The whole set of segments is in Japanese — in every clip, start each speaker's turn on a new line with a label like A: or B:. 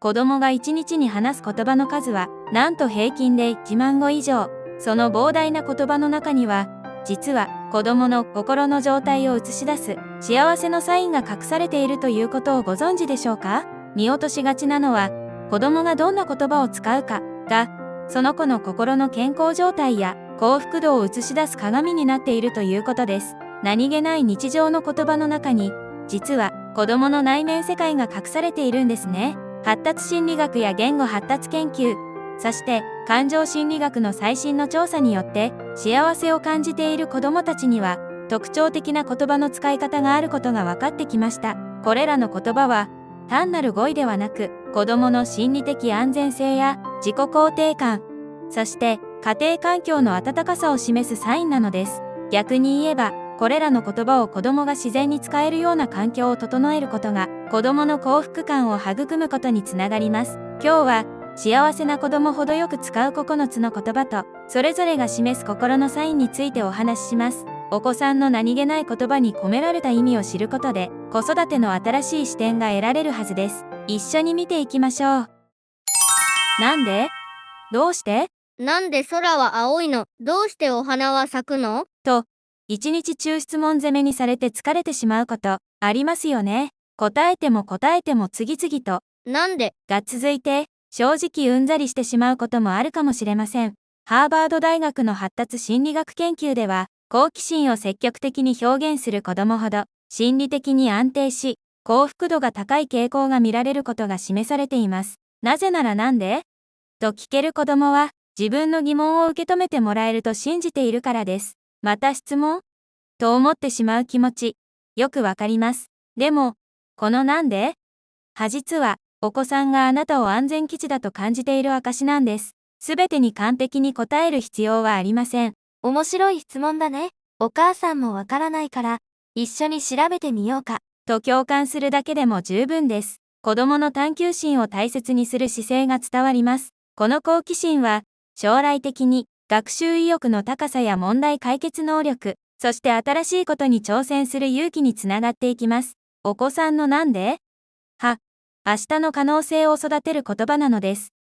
A: 子供が1日に話す言葉の数は、なんと平均で1万語以上。その膨大な言葉の中には、実は子供の心の状態を映し出す幸せのサインが隠されているということをご存知でしょうか？見落としがちなのは、子供がどんな言葉を使うかが、その子の心の健康状態や幸福度を映し出す鏡になっているということです。何気ない日常の言葉の中に、実は子供の内面世界が隠されているんですね。発達心理学や言語発達研究、そして感情心理学の最新の調査によって、幸せを感じている子供たちには特徴的な言葉の使い方があることが分かってきました。これらの言葉は単なる語彙ではなく、子供の心理的安全性や自己肯定感、そして家庭環境の温かさを示すサインなのです。逆に言えば、これらの言葉を子供が自然に使えるような環境を整えることが、子供の幸福感を育むことにつながります。今日は、幸せな子供ほどよく使う9つの言葉と、それぞれが示す心のサインについてお話しします。お子さんの何気ない言葉に込められた意味を知ることで、子育ての新しい視点が得られるはずです。一緒に見ていきましょう。なんで？どうして？
B: なんで空は青いの？どうしてお花は咲くの？
A: と、一日中質問攻めにされて疲れてしまうこと、ありますよね。答えても次々と、
B: なんで？
A: が続いて、正直うんざりしてしまうこともあるかもしれません。ハーバード大学の発達心理学研究では、好奇心を積極的に表現する子供ほど、心理的に安定し、幸福度が高い傾向が見られることが示されています。なぜならなんで？と聞ける子供は、自分の疑問を受け止めてもらえると信じているからです。また質問？と思ってしまう気持ち、よくわかります。でも、このなんで？実は、お子さんがあなたを安全基地だと感じている証なんです。すべてに完璧に答える必要はありません。
C: 面白い質問だね。お母さんもわからないから、一緒に調べてみようか。
A: と共感するだけでも十分です。子供の探求心を大切にする姿勢が伝わります。この好奇心は、将来的に学習意欲の高さや問題解決能力、そして新しいことに挑戦する勇気につながっていきます。お子さんのなんで？明日の可能性を育てる言葉なのです。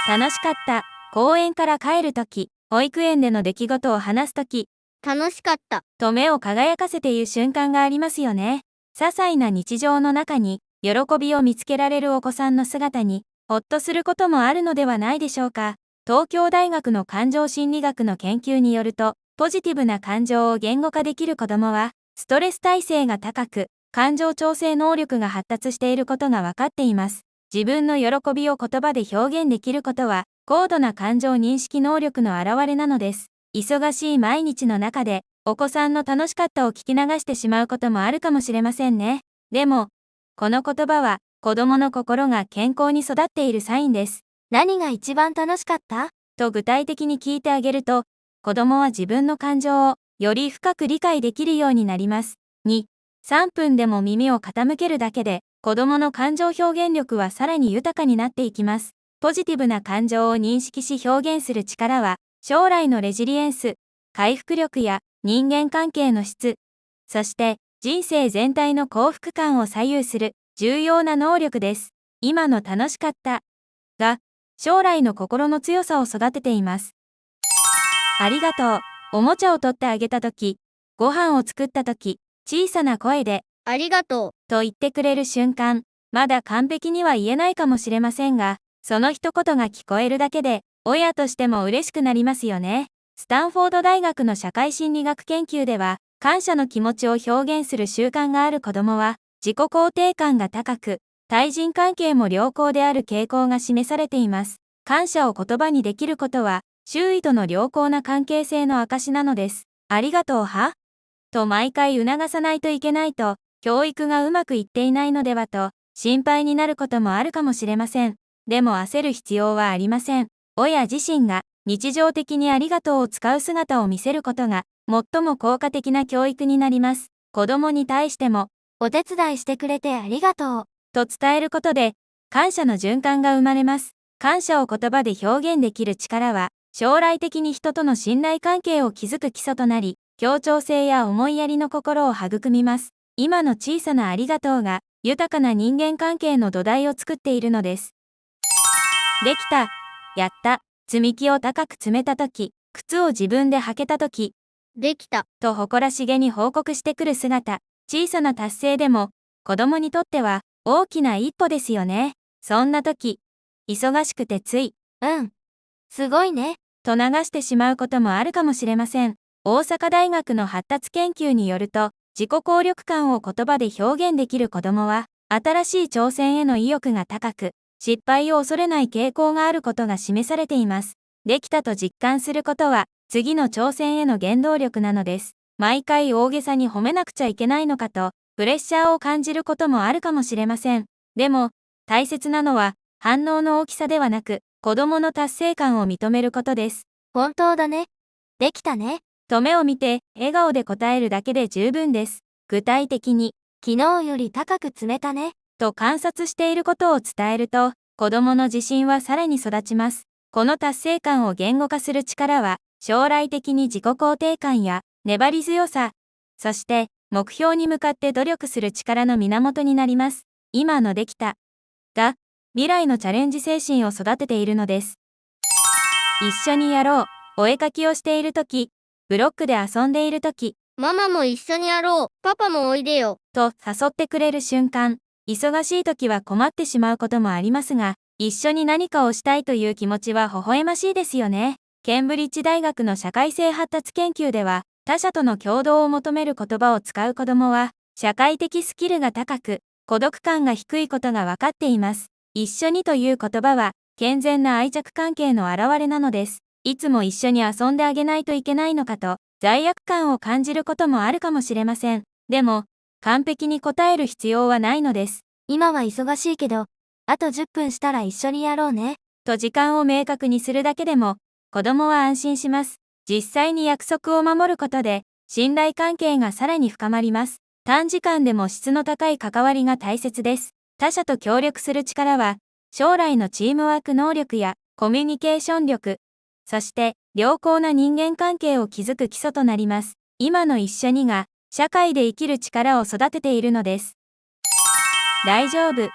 A: 楽しかった。公園から帰るとき、保育園での出来事を話すとき、
B: 楽しかった。
A: と目を輝かせている瞬間がありますよね。些細な日常の中に、喜びを見つけられるお子さんの姿に、ほっとすることもあるのではないでしょうか。東京大学の感情心理学の研究によると、ポジティブな感情を言語化できる子供は、ストレス耐性が高く、感情調整能力が発達していることが分かっています。自分の喜びを言葉で表現できることは、高度な感情認識能力の表れなのです。忙しい毎日の中で、お子さんの楽しかったを聞き流してしまうこともあるかもしれませんね。でも、この言葉は、子供の心が健康に育っているサインです。
C: 何が一番楽しかった？
A: と具体的に聞いてあげると、子供は自分の感情をより深く理解できるようになります。2、3分でも耳を傾けるだけで、子供の感情表現力はさらに豊かになっていきます。ポジティブな感情を認識し表現する力は、将来のレジリエンス、回復力や人間関係の質、そして人生全体の幸福感を左右する重要な能力です。今の楽しかったが、将来の心の強さを育てています。ありがとう。おもちゃを取ってあげたとき、ご飯を作ったとき、小さな声で、
B: ありがとう。
A: と言ってくれる瞬間、まだ完璧には言えないかもしれませんが、その一言が聞こえるだけで、親としても嬉しくなりますよね。スタンフォード大学の社会心理学研究では、感謝の気持ちを表現する習慣がある子供は、自己肯定感が高く、対人関係も良好である傾向が示されています。感謝を言葉にできることは、周囲との良好な関係性の証なのです。ありがとうと毎回促さないといけないと、教育がうまくいっていないのではと、心配になることもあるかもしれません。でも焦る必要はありません。親自身が日常的にありがとうを使う姿を見せることが、最も効果的な教育になります。子供に対しても、
C: お手伝いしてくれてありがとう。
A: と伝えることで、感謝の循環が生まれます。感謝を言葉で表現できる力は、将来的に人との信頼関係を築く基礎となり、協調性や思いやりの心を育みます。今の小さなありがとうが、豊かな人間関係の土台を作っているのです。できた、やった、積み木を高く積めたとき、靴を自分で履けたとき、
B: できた。
A: と誇らしげに報告してくる姿、小さな達成でも、子供にとっては大きな一歩ですよね。そんな時、忙しくてつい、
C: すごいね。
A: と流してしまうこともあるかもしれません。大阪大学の発達研究によると、自己効力感を言葉で表現できる子供は、新しい挑戦への意欲が高く、失敗を恐れない傾向があることが示されています。できたと実感することは、次の挑戦への原動力なのです。毎回大げさに褒めなくちゃいけないのかと、プレッシャーを感じることもあるかもしれません。でも、大切なのは、反応の大きさではなく、子供の達成感を認めることです。
C: 本当だね。できたね。
A: と目を見て、笑顔で答えるだけで十分です。具体的に、
C: 昨日より高く積めたね。
A: と観察していることを伝えると、子供の自信はさらに育ちます。この達成感を言語化する力は、将来的に自己肯定感や粘り強さ、そして目標に向かって努力する力の源になります。今のできたが、未来のチャレンジ精神を育てているのです。一緒にやろう。お絵かきをしているとき、ブロックで遊んでいるとき、
B: ママも一緒にやろう。パパもおいでよ。
A: と誘ってくれる瞬間、忙しい時は困ってしまうこともありますが、一緒に何かをしたいという気持ちは微笑ましいですよね。ケンブリッジ大学の社会性発達研究では、他者との共同を求める言葉を使う子供は、社会的スキルが高く、孤独感が低いことが分かっています。一緒にという言葉は、健全な愛着関係の表れなのです。いつも一緒に遊んであげないといけないのかと、罪悪感を感じることもあるかもしれません。でも、完璧に答える必要はないのです。
C: 今は忙しいけど、あと10分したら一緒にやろうね。
A: と時間を明確にするだけでも、子供は安心します。実際に約束を守ることで、信頼関係がさらに深まります。短時間でも質の高い関わりが大切です。他者と協力する力は、将来のチームワーク能力やコミュニケーション力、そして良好な人間関係を築く基礎となります。今の一緒にが、社会で生きる力を育てているのです。大丈夫。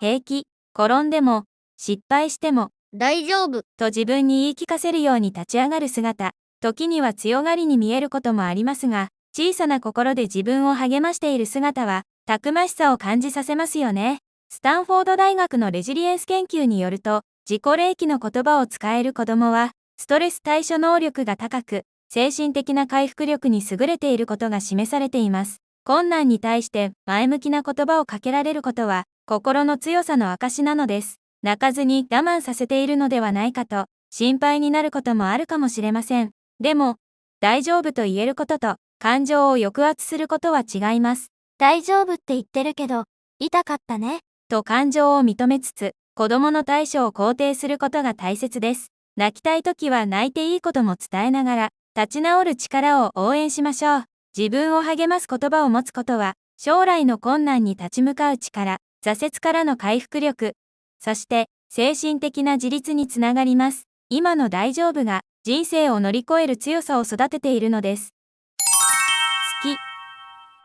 A: 平気。転んでも、失敗しても、
B: 大丈夫。
A: と自分に言い聞かせるように立ち上がる姿、時には強がりに見えることもありますが、小さな心で自分を励ましている姿は、たくましさを感じさせますよね。スタンフォード大学のレジリエンス研究によると、自己励起の言葉を使える子供は、ストレス対処能力が高く、精神的な回復力に優れていることが示されています。困難に対して前向きな言葉をかけられることは、心の強さの証なのです。泣かずに我慢させているのではないかと、心配になることもあるかもしれません。でも、大丈夫と言えることと、感情を抑圧することは違います。
C: 大丈夫って言ってるけど、痛かったね。
A: と感情を認めつつ、子供の対処を肯定することが大切です。泣きたいときは泣いていいことも伝えながら、立ち直る力を応援しましょう。自分を励ます言葉を持つことは、将来の困難に立ち向かう力、挫折からの回復力、そして精神的な自立につながります。今の大丈夫が人生を乗り越える強さを育てているのです。好き、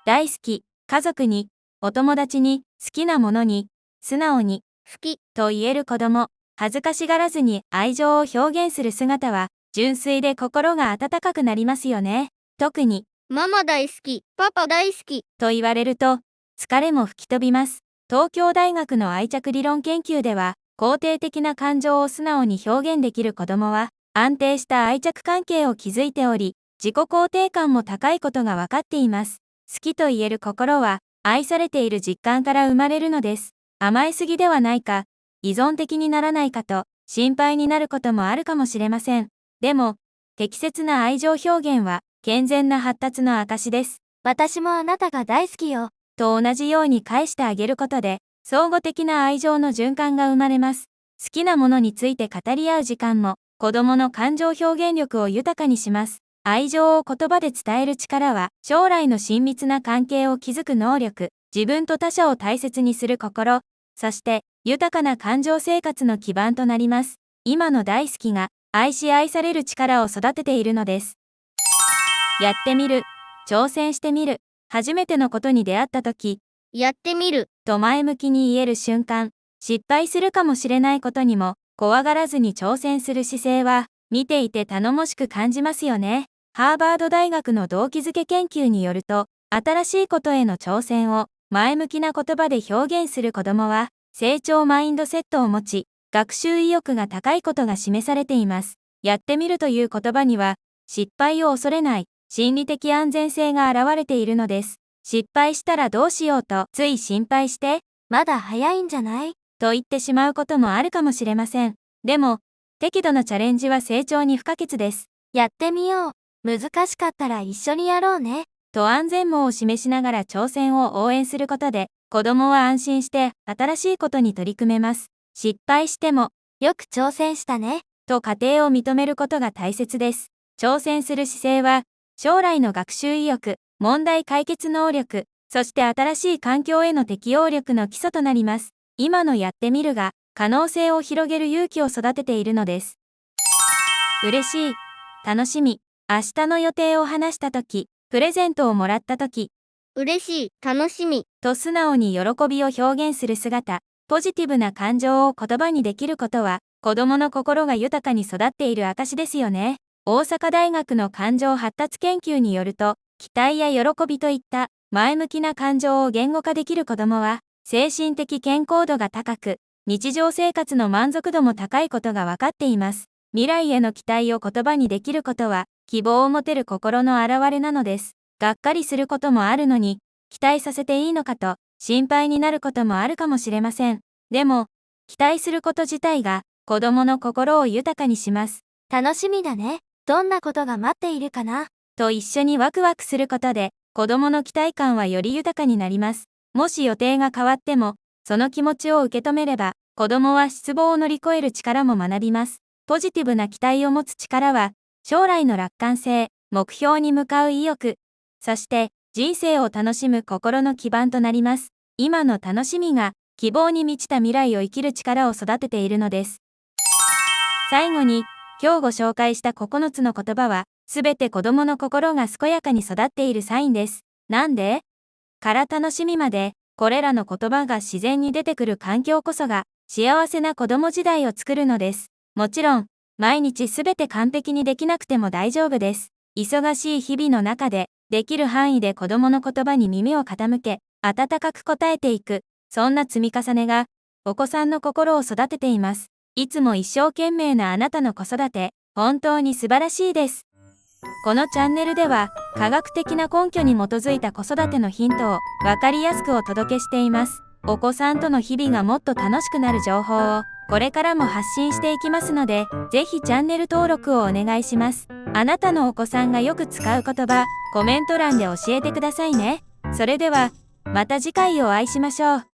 A: 大好き、家族に、お友達に、好きなものに、素直に、
B: 好き。
A: と言える子供、恥ずかしがらずに愛情を表現する姿は、純粋で心が温かくなりますよね。特に、
B: ママ大好き。パパ大好き。
A: と言われると、疲れも吹き飛びます。東京大学の愛着理論研究では、肯定的な感情を素直に表現できる子供は、安定した愛着関係を築いており、自己肯定感も高いことが分かっています。好きと言える心は、愛されている実感から生まれるのです。甘えすぎではないか、依存的にならないかと、心配になることもあるかもしれません。でも、適切な愛情表現は、健全な発達の証です。
C: 私もあなたが大好きよ。
A: と同じように返してあげることで、相互的な愛情の循環が生まれます。好きなものについて語り合う時間も、子供の感情表現力を豊かにします。愛情を言葉で伝える力は、将来の親密な関係を築く能力、自分と他者を大切にする心、そして豊かな感情生活の基盤となります。今の大好きが、愛し愛される力を育てているのです。やってみる。挑戦してみる。初めてのことに出会ったとき、
B: やってみる。
A: と前向きに言える瞬間、失敗するかもしれないことにも、怖がらずに挑戦する姿勢は、見ていて頼もしく感じますよね。ハーバード大学の動機づけ研究によると、新しいことへの挑戦を前向きな言葉で表現する子供は、成長マインドセットを持ち、学習意欲が高いことが示されています。やってみるという言葉には、失敗を恐れない、心理的安全性が現れているのです。失敗したらどうしようと、つい心配して、
C: まだ早いんじゃない？
A: と言ってしまうこともあるかもしれません。でも、適度なチャレンジは成長に不可欠です。
C: やってみよう。難しかったら一緒にやろうね。
A: と安全網を示しながら挑戦を応援することで、子供は安心して新しいことに取り組めます。失敗しても、
C: よく挑戦したね。
A: と過程を認めることが大切です。挑戦する姿勢は、将来の学習意欲、問題解決能力、そして新しい環境への適応力の基礎となります。今のやってみるが、可能性を広げる勇気を育てているのです。嬉しい、楽しみ、明日の予定を話したとき、プレゼントをもらったとき、
B: 嬉しい、楽しみ。
A: と素直に喜びを表現する姿、ポジティブな感情を言葉にできることは、子供の心が豊かに育っている証ですよね。大阪大学の感情発達研究によると、期待や喜びといった前向きな感情を言語化できる子供は、精神的健康度が高く、日常生活の満足度も高いことが分かっています。未来への期待を言葉にできることは、希望を持てる心の表れなのです。がっかりすることもあるのに、期待させていいのかと、心配になることもあるかもしれません。でも、期待すること自体が、子供の心を豊かにします。
C: 楽しみだね。どんなことが待っているかな？
A: と一緒にワクワクすることで、子供の期待感はより豊かになります。もし予定が変わっても、その気持ちを受け止めれば、子供は失望を乗り越える力も学びます。ポジティブな期待を持つ力は、将来の楽観性、目標に向かう意欲、そして人生を楽しむ心の基盤となります。今の楽しみが、希望に満ちた未来を生きる力を育てているのです。最後に、今日ご紹介した9つの言葉は、すべて子供の心が健やかに育っているサインです。なんで？から楽しみまで、これらの言葉が自然に出てくる環境こそが、幸せな子供時代を作るのです。もちろん、毎日すべて完璧にできなくても大丈夫です。忙しい日々の中で、できる範囲で子供の言葉に耳を傾け、温かく答えていく、そんな積み重ねが、お子さんの心を育てています。いつも一生懸命なあなたの子育て、本当に素晴らしいです。このチャンネルでは、科学的な根拠に基づいた子育てのヒントを、わかりやすくお届けしています。お子さんとの日々がもっと楽しくなる情報を、これからも発信していきますので、ぜひチャンネル登録をお願いします。あなたのお子さんがよく使う言葉、コメント欄で教えてくださいね。それでは、また次回お会いしましょう。